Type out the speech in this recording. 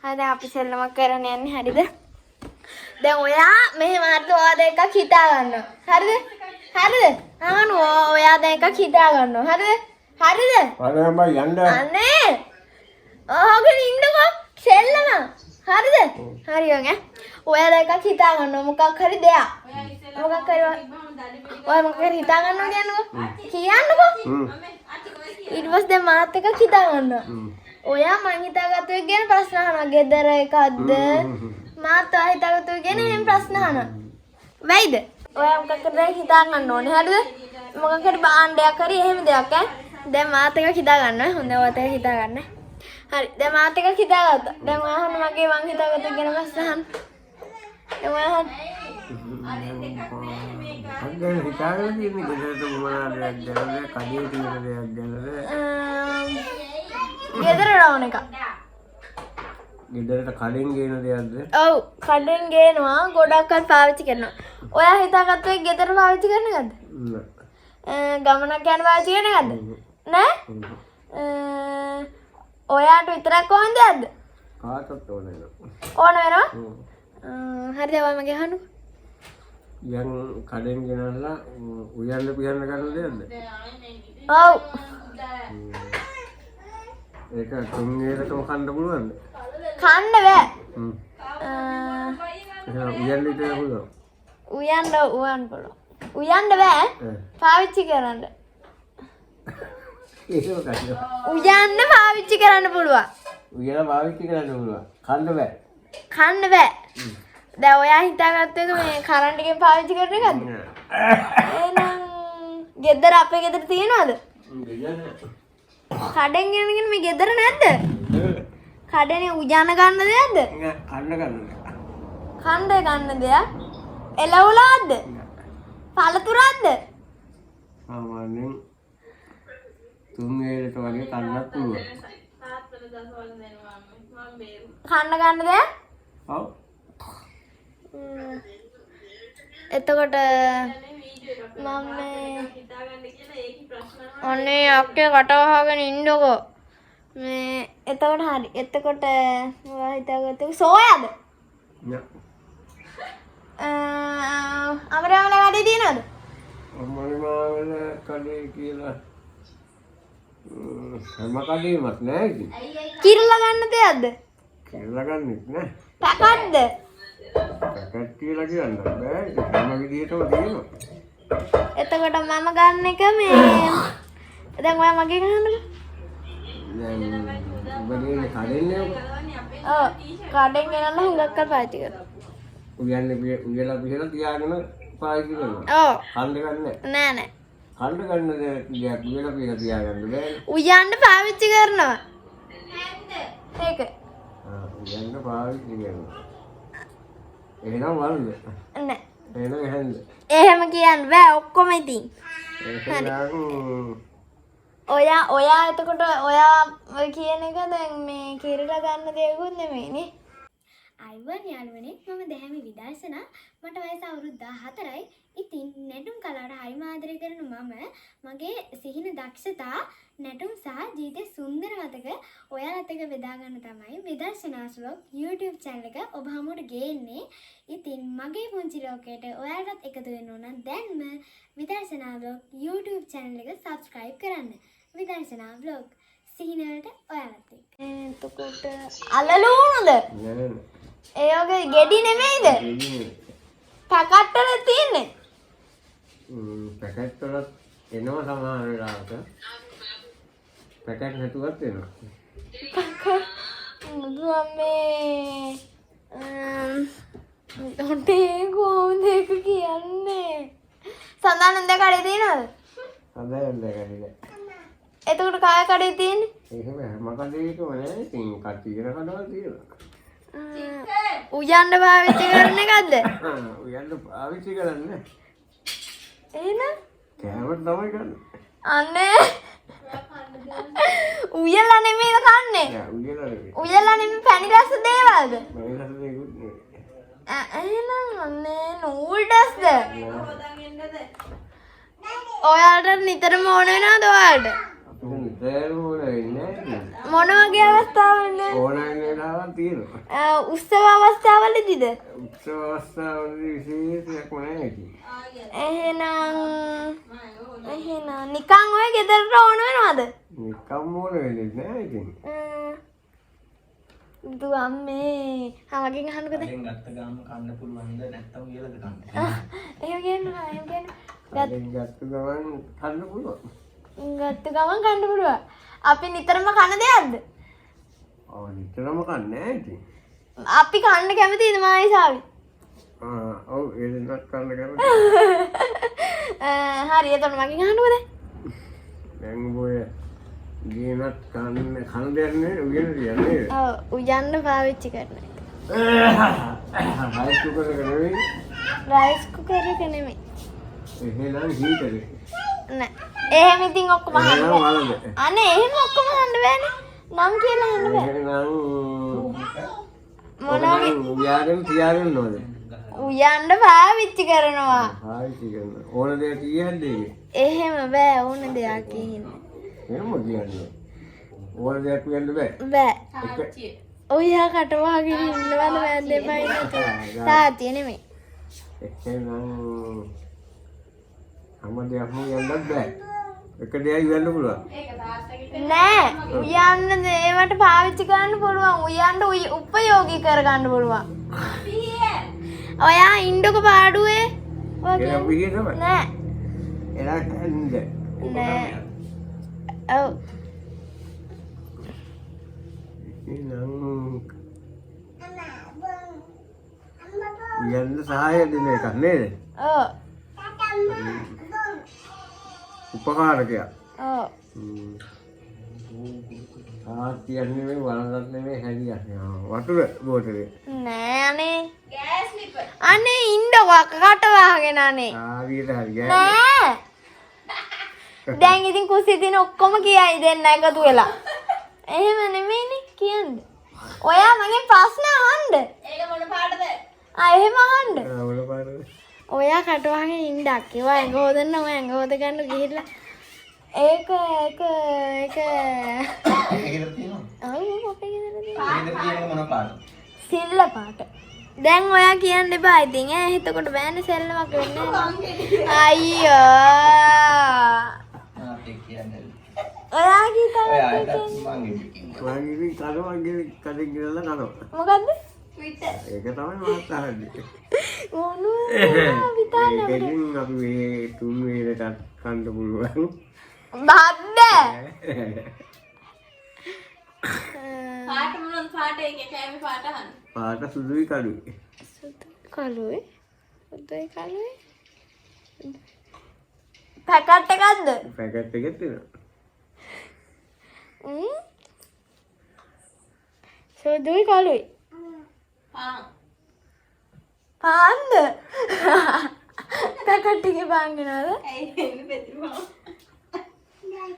හරි අපි සෙල්ලමක් කරන්න යන්නේ හරිද? දැන් ඔයා මෙහෙම අර්ථ ඔයා දැන් එකක් හිතා ගන්නවා. හරිද? හරිද? ඔයා දැන් එකක් හිතා ගන්නවා. හරිද? හරිද? බලන්න බා යන්න. අනේ. ඔහගෙන ඉන්නකෝ සෙල්ලම. හරිද? හරි වගේ. ඔයා දැන් එකක් හිතා ගන්නවා මොකක් හරි දෙයක්. මොකක් හරි ඔයා මොකක් හරි හිතා ගන්නවා කියන්නකෝ. කියන්නකෝ. ඊට පස්සේ දැන් මාත් එකක් හිතා ගන්නවා. ඔයා මං හිතාගත්තු එක ගැන ප්‍රශ්න අහනවා. ගෙදර එකක්ද? මාත් ඔයා හිතාගත්තු එක ගැන එහෙම ප්‍රශ්න අහනවා. වෙයිද? ඔයා මොකක් හරි හිතා ගන්න ඕනේ. හරිද? මොකක් හරි භාණ්ඩයක් හරි එහෙම දෙයක් ඈ. දැන් මාත් එකක් හිතා ගන්නවා. හොඳයි ඔයාත් එකක් හිතා ගන්න. හරි. දැන් මාත් එකක් හිතාගත්තා. දැන් ඔයා අහන්න මගේ මං හිතාගත්තු එක ගැන ප්‍රශ්න අහන්න. දැන් ඔයා අහන්න. අද හිතාගෙන ඉන්නේ ගෙදරට මොනවාද දෙයක් දැනද? කඩේ තියෙන දෙයක් දැනද? ගෙදරට ඕන එක. ගෙදරට කඩෙන් ගේන දෙයක්ද? ඔව් කඩෙන් ගේනවා ගොඩක්වත් පාවිච්චි කරනවා. ඔයා හිතාගත්තු එක ගෙදර පාවිච්චි කරන එකද? නෑ. ගමනක් යන පාවිච්චි කරන එකද? නෑ. ඔයාට විතරක් ඕන දෙයක්ද? කාටත් ඕන වෙනවා. ඕන වෙනවා? හරිද ඔයා මගේ අහන්නකෝ. යන් කඩෙන් ගෙනල්ලා උයන්න පියන්න ගන්න දෙයක්ද? ඔව්. ඒක තුන්වේලකම කන්න පුළුවන්ද? කන්න බෑ. උයන්න ඉතේ පුළුවන්. උයන්න පුළුවන්. උයන්න බෑ. පාවිච්චි කරන්න. ඒක මොකක්ද? උයන්න පාවිච්චි කරන්න පුළුවන්. උයන පාවිච්චි කරන්න පුළුවන්. කන්න බෑ. කන්න බෑ. දැන් ඔයා හිතාගත්ත එක මේ කරන්ට් එකෙන් පාවිච්චි කරන එකද? එහෙනම් ගෙදර අපේ ගෙදර තියනවද? කඩෙන් ගෙනගෙන මේ ගෙදර නැද්ද? කඩේනේ උයන ගන්න දෙයක්ද? කන්න ගන්න. කන්න ගන්න දෙයක්? එළවලුවක්ද? පළතුරක්ද? සාමාන්‍යයෙන් තුන්වේලට වගේ කන්නත් පුළුවන්. කන්න ගන්න දෙයක්? ඔව්. එතකොට මම අනේ අක්කේ කට වහගෙන ඉන්නකෝ. මේ එතකොට හරි. එතකොට ඔයා හිතාගත්තේ සෝයාද? නෑ. අමරාවල කඩේ තියෙනවද? අමරාවල කඩේ කියලා හැම කඩේමත් නෑ ඉතින්. කිරලා ගන්න දෙයක්ද? කියලා ගන්නෙත් නෑ. පැකට්ද? පැකට් කියලා කියන්න බෑ. ඒක හැම විදිහටම තියෙනවා. එතකොට මම ගන්න එක මේ දැන් ඔයා මගේ ගන්නද? දැන් ඔබගේ කඩෙන්නේ ඔව් කඩෙන් ගෙනල්ලා හුඟක් පාවිච්චි කරනවා. උයන්නේ උයලා පිහලා තියාගෙන පාවිච්චි කරනවා. ඔව්. කන්න ගන්න නෑ නෑ. කන්න ගන්න දෙයක් උයලා පිහලා තියාගන්න බෑ. උයන්න පාවිච්චි කරනවා. ඒක. උයන්න පාවිච්චි කරනවා. එහෙනම් වල්ද? නෑ. එහෙනම් එහෙන්ද? එහෙම කියන්න බෑ ඔක්කොම ඉතින්. එහෙනම් ඔයා එතකොට ඔයා කියන එක දැන් මේ කිරලා ගන්න දෙයක්වත් නෙමෙයිනේ. අයිවන් යාළුවනේ මම දැහැමි විදර්ශනා මට වයස අවුරුදු 14යි. ඉතින් නැටුම් කලාවට හරිම ආදරය කරන මම මගේ සිහින දක්ෂතා නැටුම් සහ ජීවිත සුන්දර මතක ඔයාලත් එක්ක බෙදා ගන්න තමයි විදර්ශනාස් vlog YouTube channel එක ඔබ හමුවට ගේන්නේ. ඉතින් මගේ පුංචි ලෝකයට ඔයාලටත් එකතු වෙන්න ඕන නම් දැන්ම විදර්ශනා vlog YouTube channel එක subscribe කරන්න. විදර්ශනා vlog සිහිනවලට ඔයාලත් එක්ක. එතකොට අලලුණුද? නෑ. ඒ වගේ ගෙඩි නෙමෙයිද? පැකට් වල තියෙන්නේ. පැකට් වල එනවා සමහර වෙලාවට. පැකට් නැතුවත් එනවා. මේ හොටේ කොහොමද ඒක කියන්නේ? සඳහන් දෙක කඩේ තියෙනවද? සඳහන් දෙක කඩේ. එතකොට කාය කඩේ තියෙන්නේ? එහෙම හැම කඩේකම නෑ. ඉතින් කටියන කඩවල් තියෙනවා. උයන්න පාවිච්චි කරන එකක්ද? උයන්න පාවිච්චි කරන්නේ. එහෙනම් කෑමට තමයි ගන්න. අනේ උයලා නෙමෙයිද කන්නේ? නෑ උයලා නෙවෙයි. උයලා නෙමෙයි පැණි රස දේවල්ද? මම හිතන්නේ දෙකුත් නෙවෙයි. එහෙනම් අනේ නූඩල්ස්ද? ඔයාලට නිතරම ඕන වෙනවද ඔයාලට? අපිට නිතරම ඕන වෙන්නේ නෑ. මොන වගේ අවස්ථාවලද? ඕනෑම වෙලාවක් තියෙනවා. උත්සව අවස්ථාවලදීද? උත්සව අවස්ථාවලදී විශේෂයක් නැහැ ඉතින්. එහෙනම් නිකන් ඔය ගෙදරට ඕන වෙනවද? නිකම් ඕන වෙන්නේ නැහැ ඉතින්. දුවම්මේ මගෙන් අහන්නකද? දැන් ගත්ත ගාම කන්න පුළුවන්ද නැත්නම් කියලාද කන්නේ? එහෙම කියනවා. දැන් ගත්ත ගමන් කන්න පුළුවන්. ගත්ත ගමන් කන්න පුළුවන්. අපි නිතරම කන දෙයක්ද? ඔව් නිතරම කන්නේ නැහැ ඉතින්. අපි කන්න කැමතිද මායිසාවි? ඔව් ඒ දෙන්නත් කන්න කැමති. හරි එතකොට මගෙන් අහන්නකද? දැන් ඔය ගේනත් කන දෙයක් නේ උගෙන තියන්නේ. ඔව් උයන්න පාවිච්චි කරන එක. හයිස් කුකර් එක නෙවෙයි. රයිස් කුකර් එක නෙමෙයි. එහෙනම් හීටර් එක. නෑ. එහෙම ඉතින් ඔක්කොම අහන්න එහෙනම් බෑ. වලද. අනේ එහෙම ඔක්කොම අහන්න බෑනේ. නම් කියලා අහන්න බෑ. එහෙනම් මොනවගේ උයාගෙන තියාගෙන ඕනද? උයන්න පාවිච්චි කරනවා. හායිසි කරන. ඕන දෙයක් කියන්නේ. එහෙම බෑ ඕන දෙයක් කියන්න. එහෙම කියන්නේ. ඕන දෙයක් කියන්න බෑ. බෑ. එක ඔයා කටවාගෙන ඉන්නවද වැන්ද එපා ඉන්නක. තාත්තිය නෙමෙයි. එහෙනම් හැම දෙයක්ම කියන්නත් බෑ. එක දෙයක් කියන්න පුළුවන්. නෑ උයන්න ඒවට පාවිච්චි කරන්න පුළුවන්. උයන්න උපයෝගී කරගන්න පුළුවන්. ඔයා ඉන්නක පාඩුවේ ඒක පිළිගන්න තමයි. නෑ එලා කන්ද. නෑ ඔව් එහෙනම් යන්න සහාය දෙන එකක් නේද? ඔව් උපකාරකයක්. ඔව් ආත්‍යන්නේ මේ වලකට නෙමෙයි හැදියන්නේ. වතුර බෝතලේ. නෑ අනේ අනේ ඉන්නකෝ කට වහගෙන අනේ ආවියට හරියයි. නෑ දැන් ඉතින් කුස්සිය තියෙන ඔක්කොම කියයි දෙන්න එකතු වෙලා. එහෙම නෙමෙයිනේ කියන්නේ. ඔයා මගෙන් ප්‍රශ්න අහන්න. ඒක මොන පාටද? එහෙම අහන්න. වල පාරද? ඔයා කට වහගෙන ඉන්නක්. ඒවා ඇඟ හොදන්න ඔය ඇඟ හොද ගන්න ගිහිල්ලා ඒක ඒකද තියෙනවා? ඔව් අපේ ගෙදර තියෙන ඒකද කියන්නේ මොන පාටද? සිල්ල පාට. දැන් ඔයා කියන්න එපා ඉතින් ඈ එතකොට බෑනේ සෙල්ලමක් වෙන්නේ නැහැ. අයියෝ. ආ ඒක කියන්නේ. ඔයා කීතා ඔය ආයත මං ඉන්නේ. වංගිරි කඩවංගිරි කඩින් ගිරලා කනවා. මොකද්ද? ඒක තමයි මාත් අහන්නේ. මොනවා විතාන ඒකෙන් අපි මේ තුන් වේලට කන්න පුළුවන්. බද්ද. පාට මොනවද පාට එකේ කෑමේ පාට අහන්න. පාට සුදුයි කළුයි. සුදු කළුයි. සුදුයි කළුයි. පැකට් එකක්ද? පැකට් එකක් තියෙනවා. සුදුයි කළුයි. පාන්. පාන්ද? පැකට් එකේ පාන් ගෙනද? ඇයි එන්නේ පෙතිරම?